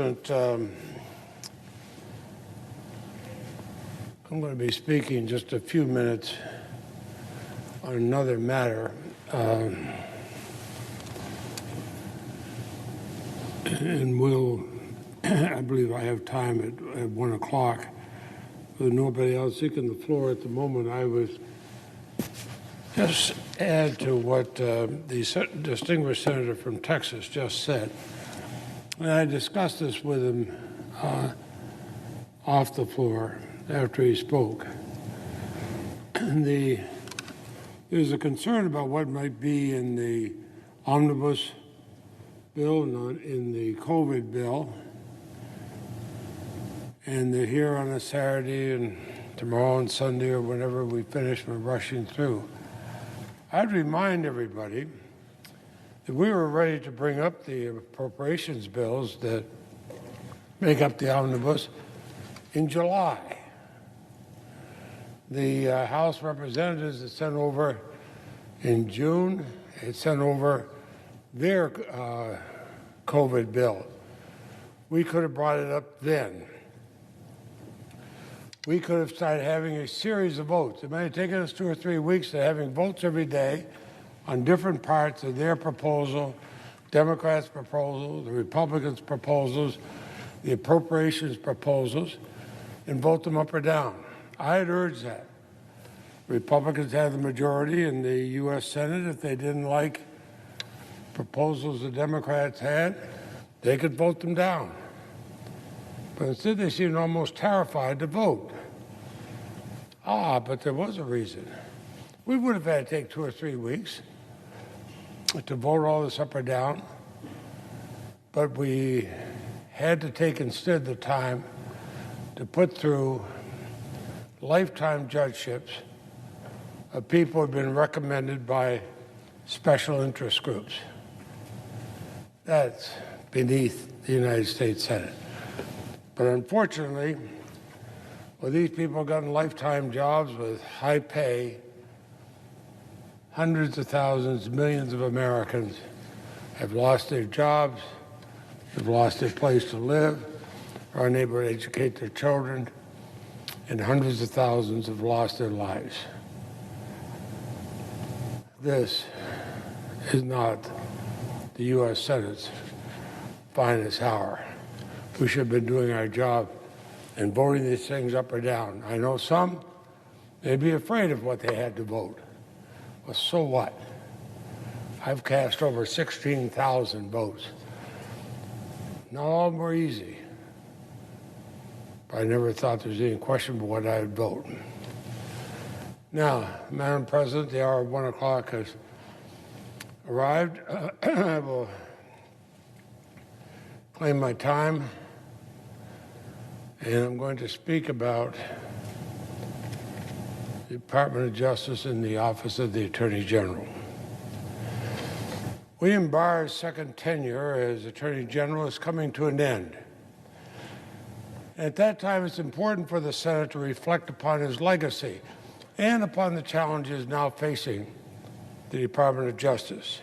I'm going to be speaking in just a few minutes on another matter. I believe I have time at 1 o'clock. With nobody else seeking the floor at the moment, I would just add to what the distinguished senator from Texas just said. And I discussed this with him off the floor after he spoke. There's a concern about what might be in the omnibus bill, not in the COVID bill. And they're here on a Saturday and tomorrow and Sunday or whenever we finish, we're rushing through. I'd remind everybody that we were ready to bring up the appropriations bills that make up the omnibus in July. The House representatives had sent over in June, had sent over their COVID bill. We could have brought it up then. We could have started having a series of votes. It might have taken us 2 or 3 weeks to having votes every day on different parts of their proposal, Democrats' proposal, the Republicans' proposals, the appropriations proposals, and vote them up or down. I had urged that. Republicans had the majority in the U.S. Senate. If they didn't like proposals the Democrats had, they could vote them down. But instead, they seemed almost terrified to vote. But there was a reason. We would have had to take 2 or 3 weeks to vote all this up or down, but we had to take instead the time to put through lifetime judgeships of people who have been recommended by special interest groups. That's beneath the United States Senate. But unfortunately, well, these people have gotten lifetime jobs with high pay. Hundreds of thousands, millions of Americans have lost their jobs, have lost their place to live, are unable to educate their children, and hundreds of thousands have lost their lives. This is not the U.S. Senate's finest hour. We should have been doing our job and voting these things up or down. I know some may be afraid of what they had to vote. Well, so what? I've cast over 16,000 votes. Not all of them were easy, but I never thought there was any question about what I would vote. Now, Madam President, the hour of 1 o'clock has arrived. I will claim my time, and I'm going to speak about the Department of Justice and the Office of the Attorney General. William Barr's second tenure as Attorney General is coming to an end. At that time, it's important for the Senate to reflect upon his legacy and upon the challenges now facing the Department of Justice.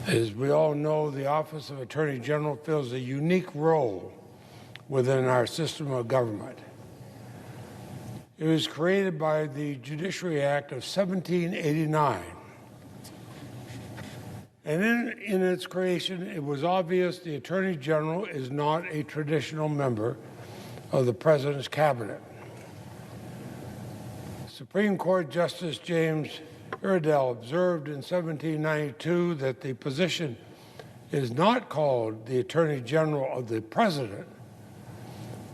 As we all know, the Office of Attorney General fills a unique role within our system of government. It was created by the Judiciary Act of 1789. And in its creation, it was obvious the Attorney General is not a traditional member of the President's cabinet. Supreme Court Justice James Iredell observed in 1792 that the position is not called the Attorney General of the President,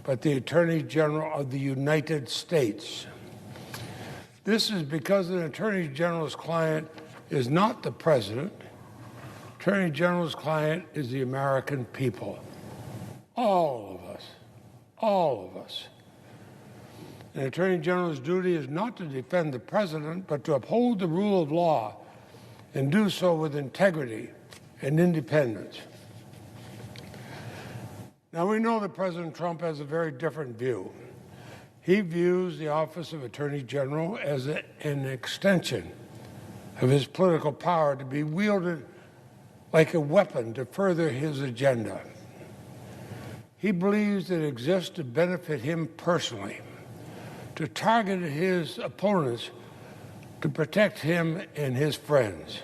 but the Attorney General of the United States. This is because an Attorney General's client is not the President. Attorney General's client is the American people. All of us. All of us. An Attorney General's duty is not to defend the President, but to uphold the rule of law and do so with integrity and independence. Now, we know that President Trump has a very different view. He views the Office of Attorney General as an extension of his political power to be wielded like a weapon to further his agenda. He believes it exists to benefit him personally, to target his opponents, to protect him and his friends.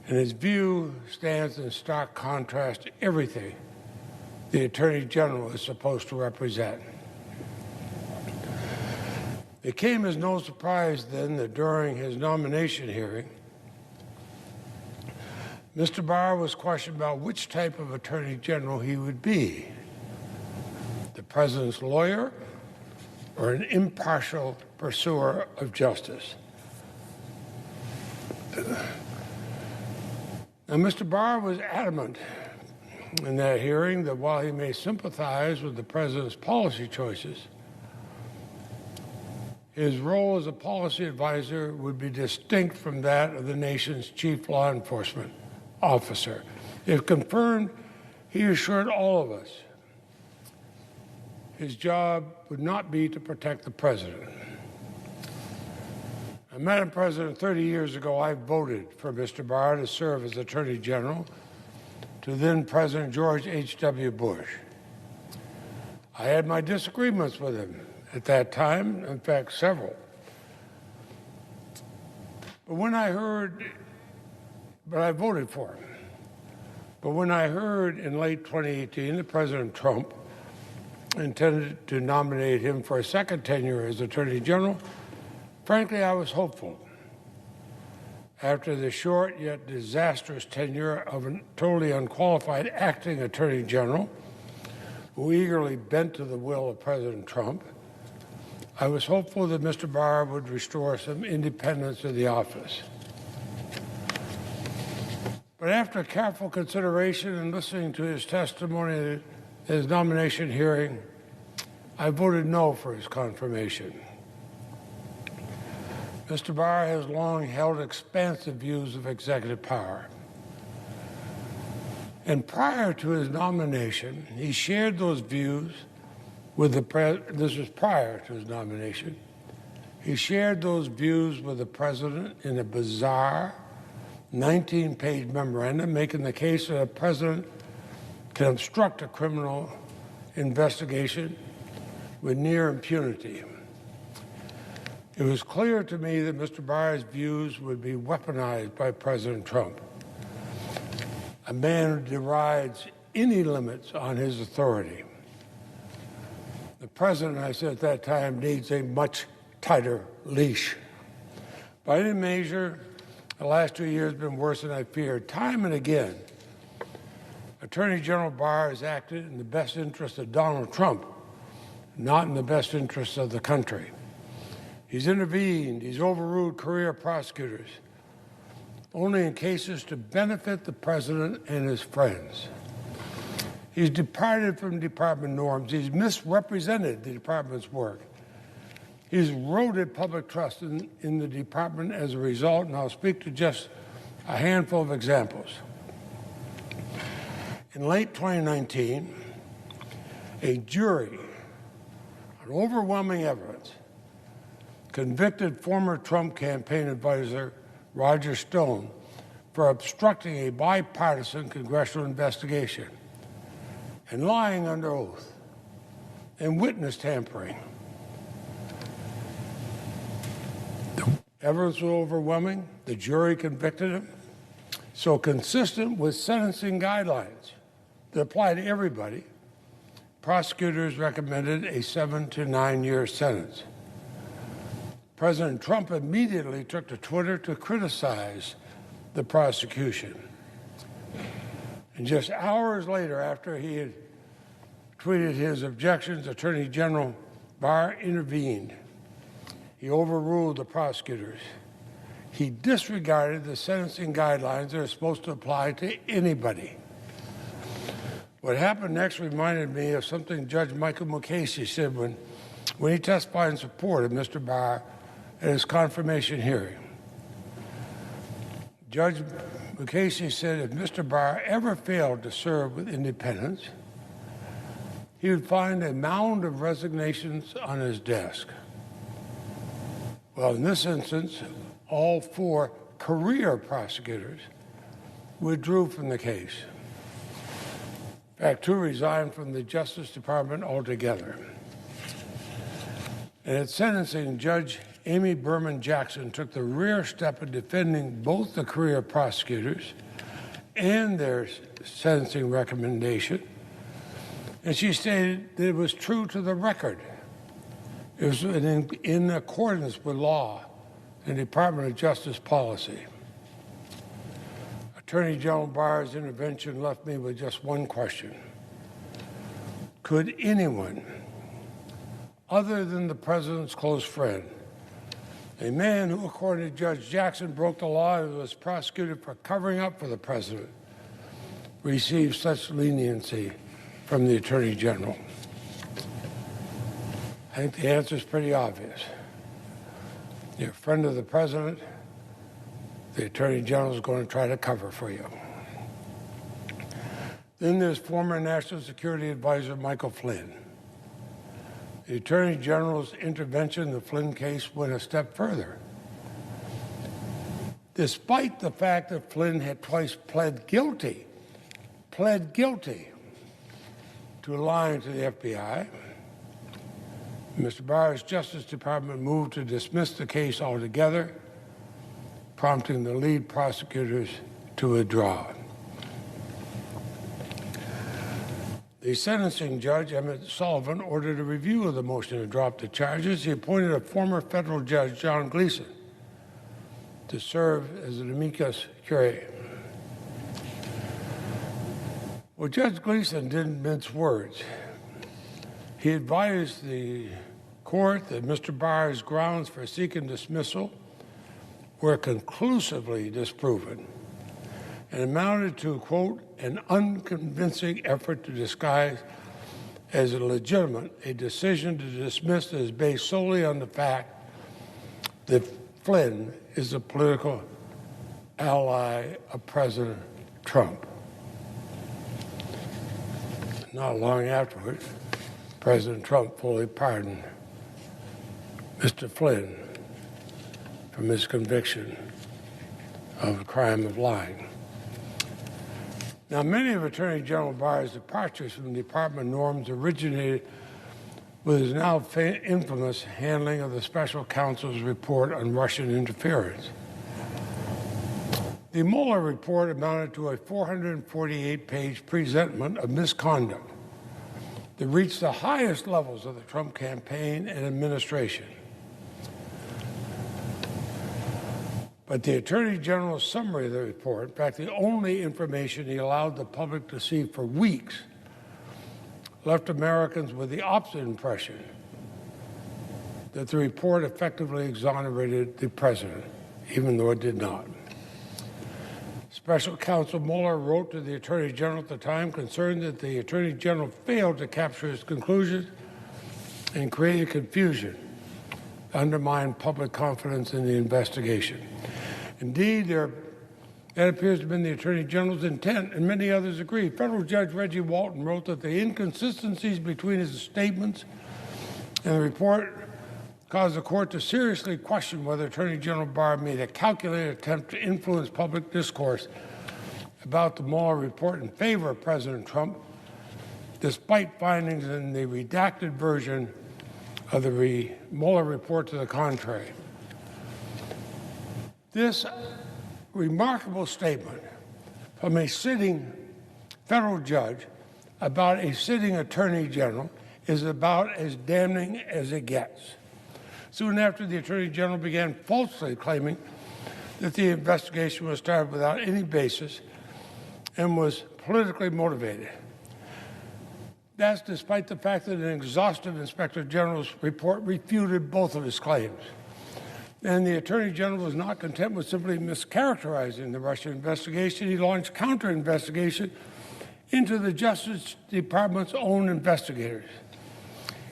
And his view stands in stark contrast to everything the Attorney General is supposed to represent. It came as no surprise then that during his nomination hearing, Mr. Barr was questioned about which type of Attorney General he would be, the President's lawyer or an impartial pursuer of justice. Now, Mr. Barr was adamant in that hearing that while he may sympathize with the President's policy choices, his role as a policy advisor would be distinct from that of the nation's chief law enforcement officer. If confirmed, he assured all of us his job would not be to protect the President. Now, Madam President, 30 years ago, I voted for Mr. Barr to serve as Attorney General to then President George H.W. Bush. I had my disagreements with him at that time, in fact, several. But I voted for him. But when I heard in late 2018 that President Trump intended to nominate him for a second tenure as Attorney General, frankly, I was hopeful. After the short yet disastrous tenure of a totally unqualified acting Attorney General who eagerly bent to the will of President Trump, I was hopeful that Mr. Barr would restore some independence to the office. But after careful consideration and listening to his testimony at his nomination hearing, I voted no for his confirmation. Mr. Barr has long held expansive views of executive power. And prior to his nomination, he shared those views with this was prior to his nomination. He shared those views with the President in a bizarre 19-page memorandum, making the case that a president can obstruct a criminal investigation with near impunity. It was clear to me that Mr. Barr's views would be weaponized by President Trump, a man who derides any limits on his authority. The President, I said at that time, needs a much tighter leash. By any measure, the last 2 years have been worse than I feared. Time and again, Attorney General Barr has acted in the best interest of Donald Trump, not in the best interest of the country. He's intervened, he's overruled career prosecutors, only in cases to benefit the President and his friends. He's departed from department norms. He's misrepresented the department's work. He's eroded public trust in the department as a result, and I'll speak to just a handful of examples. In late 2019, a jury, on overwhelming evidence, convicted former Trump campaign advisor Roger Stone for obstructing a bipartisan congressional investigation and lying under oath and witness tampering. The evidence was overwhelming. The jury convicted him. So consistent with sentencing guidelines that apply to everybody, prosecutors recommended a 7 to 9 year sentence. President Trump immediately took to Twitter to criticize the prosecution. And just hours later, after he had tweeted his objections, Attorney General Barr intervened. He overruled the prosecutors. He disregarded the sentencing guidelines that are supposed to apply to anybody. What happened next reminded me of something Judge Michael Mukasey said when he testified in support of Mr. Barr at his confirmation hearing. Judge Mukasey said if Mr. Barr ever failed to serve with independence, he would find a mound of resignations on his desk. Well, in this instance, all 4 career prosecutors withdrew from the case. In fact, two resigned from the Justice Department altogether. And at sentencing, Judge Amy Berman Jackson took the rare step of defending both the career prosecutors and their sentencing recommendation. And she stated that it was true to the record. It was in accordance with law and Department of Justice policy. Attorney General Barr's intervention left me with just one question. Could anyone, other than the president's close friend, a man who, according to Judge Jackson, broke the law and was prosecuted for covering up for the president, receive such leniency from the Attorney General? I think the answer is pretty obvious. You're a friend of the president, the Attorney General is going to try to cover for you. Then there's former National Security Advisor Michael Flynn. The Attorney General's intervention in the Flynn case went a step further. Despite the fact that Flynn had twice pled guilty to lying to the FBI, Mr. Barr's Justice Department moved to dismiss the case altogether, prompting the lead prosecutors to withdraw. The sentencing judge, Emmett Sullivan, ordered a review of the motion to drop the charges. He appointed a former federal judge, John Gleeson, to serve as an amicus curiae. Well, Judge Gleeson didn't mince words. He advised the court that Mr. Barr's grounds for seeking dismissal were conclusively disproven and amounted to, quote, an unconvincing effort to disguise as a legitimate a decision to dismiss that is based solely on the fact that Flynn is a political ally of President Trump. Not long afterwards, President Trump fully pardoned Mr. Flynn from his conviction of the crime of lying. Now, many of Attorney General Barr's departures from the department norms originated with his now infamous handling of the special counsel's report on Russian interference. The Mueller report amounted to a 448-page presentment of misconduct that reached the highest levels of the Trump campaign and administration. But the Attorney General's summary of the report, in fact, the only information he allowed the public to see for weeks, left Americans with the opposite impression that the report effectively exonerated the president, even though it did not. Special Counsel Mueller wrote to the Attorney General at the time, concerned that the Attorney General failed to capture his conclusions and created confusion, undermined public confidence in the investigation. Indeed, that appears to have been the Attorney General's intent, and many others agree. Federal Judge Reggie Walton wrote that the inconsistencies between his statements and the report caused the court to seriously question whether Attorney General Barr made a calculated attempt to influence public discourse about the Mueller report in favor of President Trump, despite findings in the redacted version of the Mueller report to the contrary. This remarkable statement from a sitting federal judge about a sitting attorney general is about as damning as it gets. Soon after, the Attorney General began falsely claiming that the investigation was started without any basis and was politically motivated. That's despite the fact that an exhaustive Inspector General's report refuted both of his claims. And the Attorney General was not content with simply mischaracterizing the Russia investigation. He launched counter-investigation into the Justice Department's own investigators.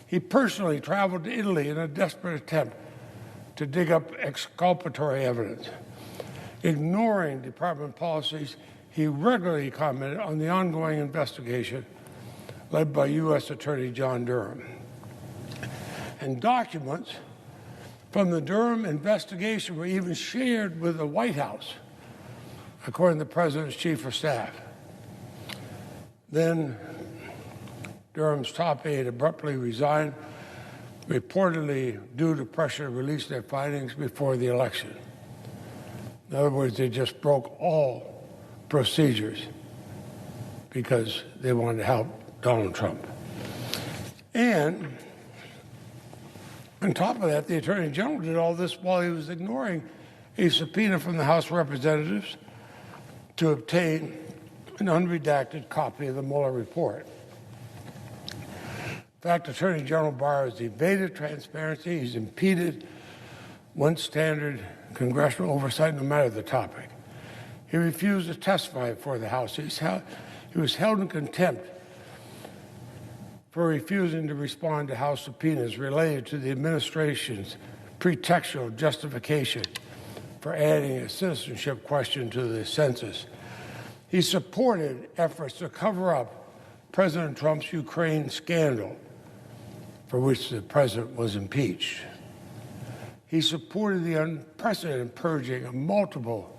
He personally traveled to Italy in a desperate attempt to dig up exculpatory evidence. Ignoring department policies, he regularly commented on the ongoing investigation led by U.S. Attorney John Durham. And documents from the Durham investigation were even shared with the White House according to the President's Chief of Staff. Then Durham's top aide abruptly resigned, reportedly due to pressure to release their findings before the election. In other words, they just broke all procedures because they wanted to help Donald Trump. And on top of that, the Attorney General did all this while he was ignoring a subpoena from the House of Representatives to obtain an unredacted copy of the Mueller report. In fact, Attorney General Barr has evaded transparency. He's impeded one standard congressional oversight, no matter the topic. He refused to testify before the House. He was held in contempt for refusing to respond to House subpoenas related to the administration's pretextual justification for adding a citizenship question to the census. He supported efforts to cover up President Trump's Ukraine scandal, for which the president was impeached. He supported the unprecedented purging of multiple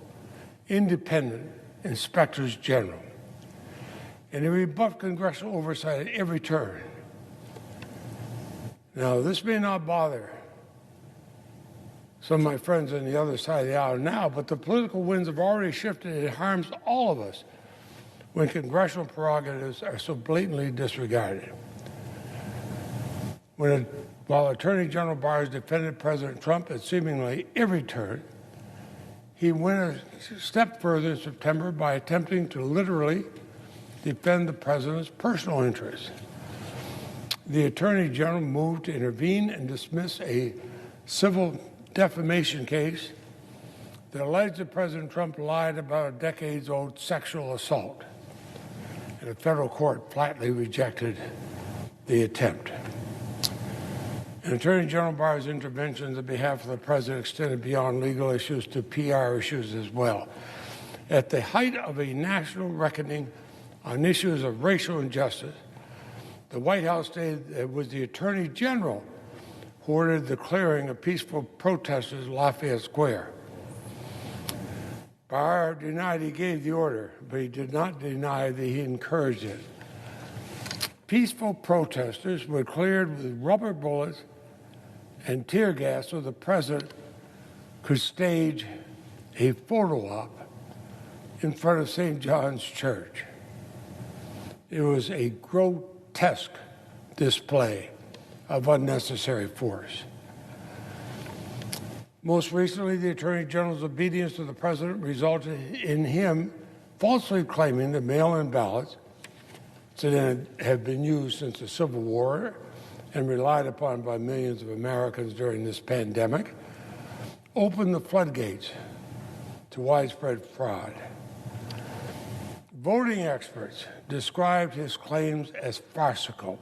independent inspectors general. And he rebuffed congressional oversight at every turn. Now, this may not bother some of my friends on the other side of the aisle now, but the political winds have already shifted. It harms all of us when congressional prerogatives are so blatantly disregarded. While Attorney General Barr defended President Trump at seemingly every turn, he went a step further in September by attempting to literally defend the president's personal interests. The Attorney General moved to intervene and dismiss a civil defamation case that alleged that President Trump lied about a decades-old sexual assault, and a federal court flatly rejected the attempt. And Attorney General Barr's interventions on behalf of the president extended beyond legal issues to PR issues as well. At the height of a national reckoning on issues of racial injustice, the White House stated it was the Attorney General who ordered the clearing of peaceful protesters at Lafayette Square. Barr denied he gave the order, but he did not deny that he encouraged it. Peaceful protesters were cleared with rubber bullets and tear gas so the president could stage a photo op in front of St. John's Church. It was a grotesque display of unnecessary force. Most recently, the Attorney General's obedience to the president resulted in him falsely claiming that mail-in ballots that have been used since the Civil War and relied upon by millions of Americans during this pandemic opened the floodgates to widespread fraud. Voting experts described his claims as farcical.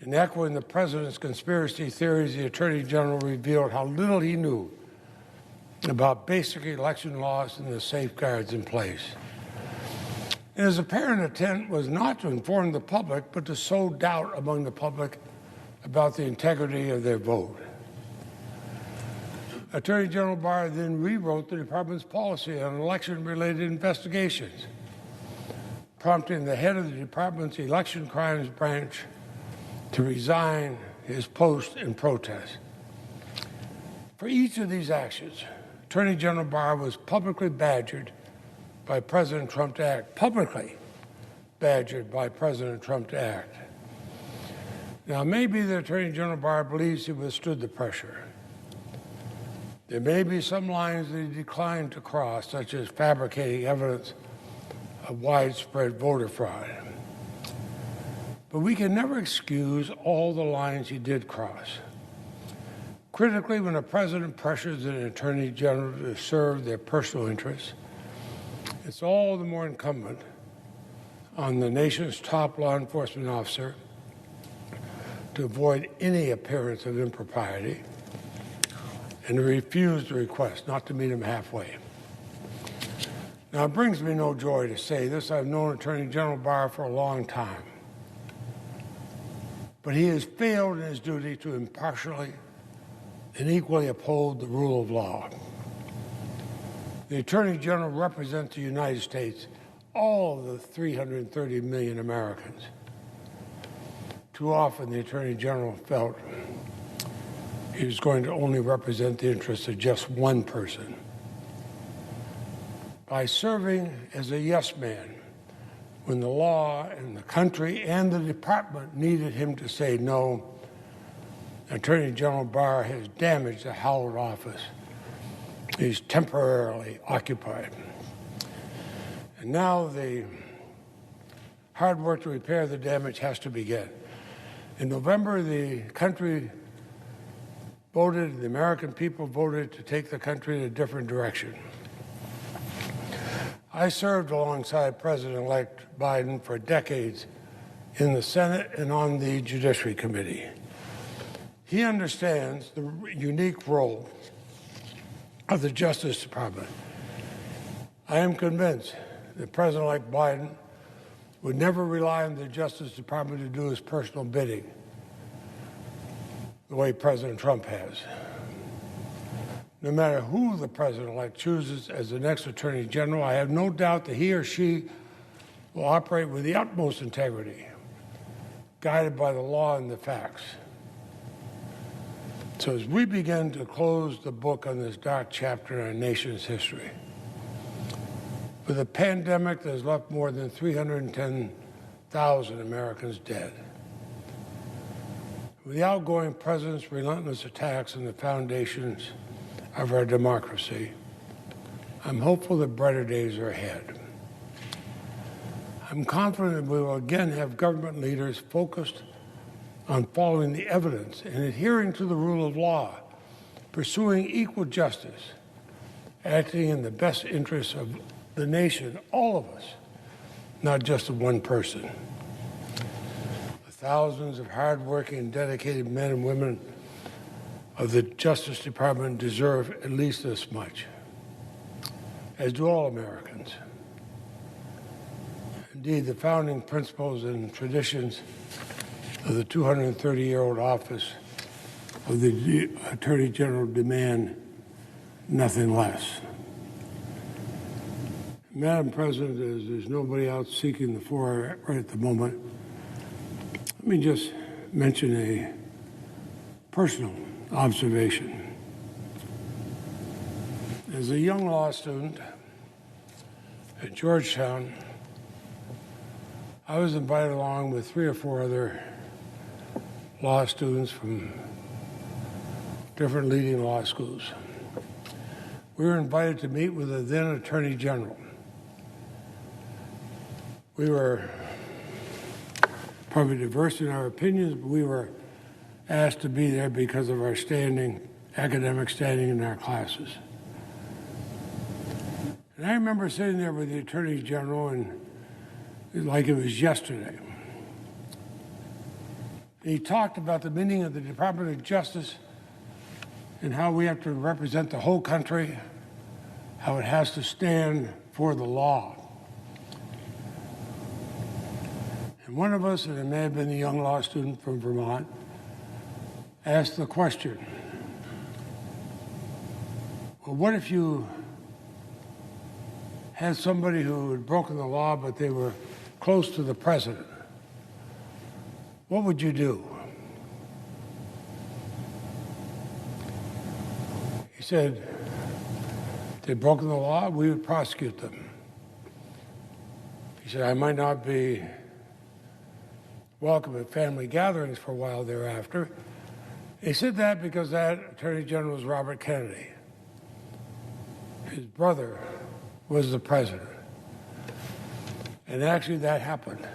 In echoing the president's conspiracy theories, the Attorney General revealed how little he knew about basic election laws and the safeguards in place. And his apparent intent was not to inform the public, but to sow doubt among the public about the integrity of their vote. Attorney General Barr then rewrote the department's policy on election-related investigations, prompting the head of the department's election crimes branch to resign his post in protest. For each of these actions, Attorney General Barr was publicly badgered by President Trump to act, publicly badgered by President Trump to act. Now, maybe the Attorney General Barr believes he withstood the pressure. There may be some lines that he declined to cross, such as fabricating evidence of widespread voter fraud. But we can never excuse all the lines he did cross. Critically, when a president pressures an attorney general to serve their personal interests, it's all the more incumbent on the nation's top law enforcement officer to avoid any appearance of impropriety and to refuse the request, not to meet him halfway. Now, it brings me no joy to say this. I've known Attorney General Barr for a long time. But he has failed in his duty to impartially and equally uphold the rule of law. The Attorney General represents the United States, all of the 330 million Americans. Too often, the Attorney General felt he was going to only represent the interests of just one person. By serving as a yes man when the law and the country and the department needed him to say no, Attorney General Barr has damaged the hallowed office he's temporarily occupied. And now the hard work to repair the damage has to begin. In November, the country voted, the American people voted to take the country in a different direction. I served alongside President-elect Biden for decades in the Senate and on the Judiciary Committee. He understands the unique role of the Justice Department. I am convinced that President-elect Biden would never rely on the Justice Department to do his personal bidding the way President Trump has. No matter who the President-elect chooses as the next Attorney General, I have no doubt that he or she will operate with the utmost integrity, guided by the law and the facts. So as we begin to close the book on this dark chapter in our nation's history, with a pandemic that has left more than 310,000 Americans dead, with the outgoing president's relentless attacks on the foundations of our democracy, I'm hopeful that brighter days are ahead. I'm confident that we will again have government leaders focused on following the evidence and adhering to the rule of law, pursuing equal justice, acting in the best interests of the nation, all of us, not just of one person. The thousands of hardworking and dedicated men and women of the Justice Department deserve at least this much, as do all Americans. Indeed, the founding principles and traditions of the 230-year-old office of the Attorney General demand nothing less. Madam President, there's nobody out seeking the floor right at the moment. Let me just mention a personal observation. As a young law student at Georgetown, I was invited along with 3 or 4 other law students from different leading law schools. We were invited to meet with the then Attorney General. We were probably diverse in our opinions, but we were asked to be there because of our academic standing in our classes. And I remember sitting there with the Attorney General, and like it was yesterday. He talked about the meaning of the Department of Justice and how we have to represent the whole country, how it has to stand for the law. And one of us, and it may have been a young law student from Vermont, asked the question, well, what if you had somebody who had broken the law, but they were close to the president? What would you do? He said, if they'd broken the law, we would prosecute them. He said, I might not be welcome at family gatherings for a while thereafter. He said that because that Attorney General was Robert Kennedy. His brother was the president. And actually that happened.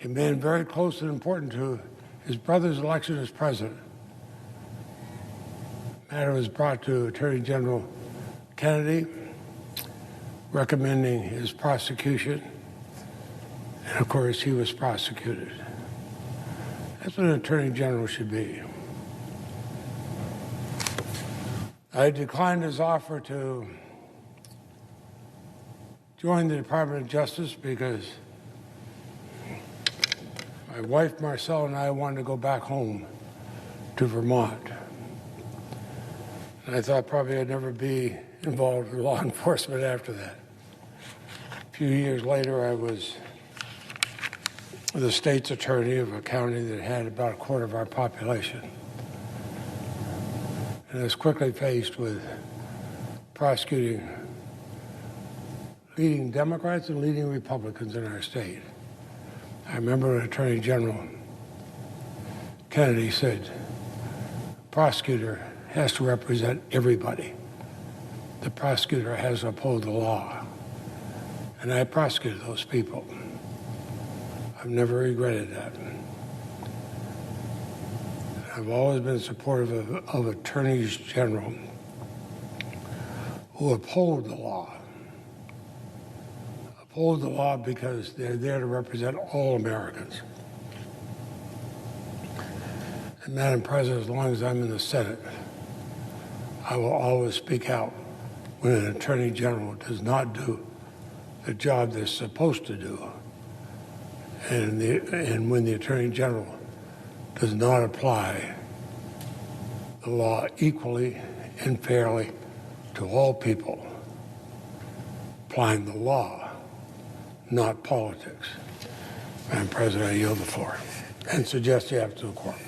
A man very close and important to his brother's election as president. The matter was brought to Attorney General Kennedy, recommending his prosecution. And of course, he was prosecuted. That's what an Attorney General should be. I declined his offer to join the Department of Justice because my wife, Marcel, and I wanted to go back home to Vermont. And I thought probably I'd never be involved in law enforcement after that. A few years later, I was the state's attorney of a county that had about a quarter of our population. And I was quickly faced with prosecuting leading Democrats and leading Republicans in our state. I remember Attorney General Kennedy said, the prosecutor has to represent everybody. The prosecutor has to uphold the law. And I prosecuted those people. I've never regretted that. I've always been supportive of attorneys general who uphold the law. Uphold the law because they're there to represent all Americans. And Madam President, as long as I'm in the Senate, I will always speak out when an attorney general does not do the job they're supposed to do, and when the attorney general does not apply the law equally and fairly to all people, applying the law, not politics. Madam President, I yield the floor and suggest you have to the quorum.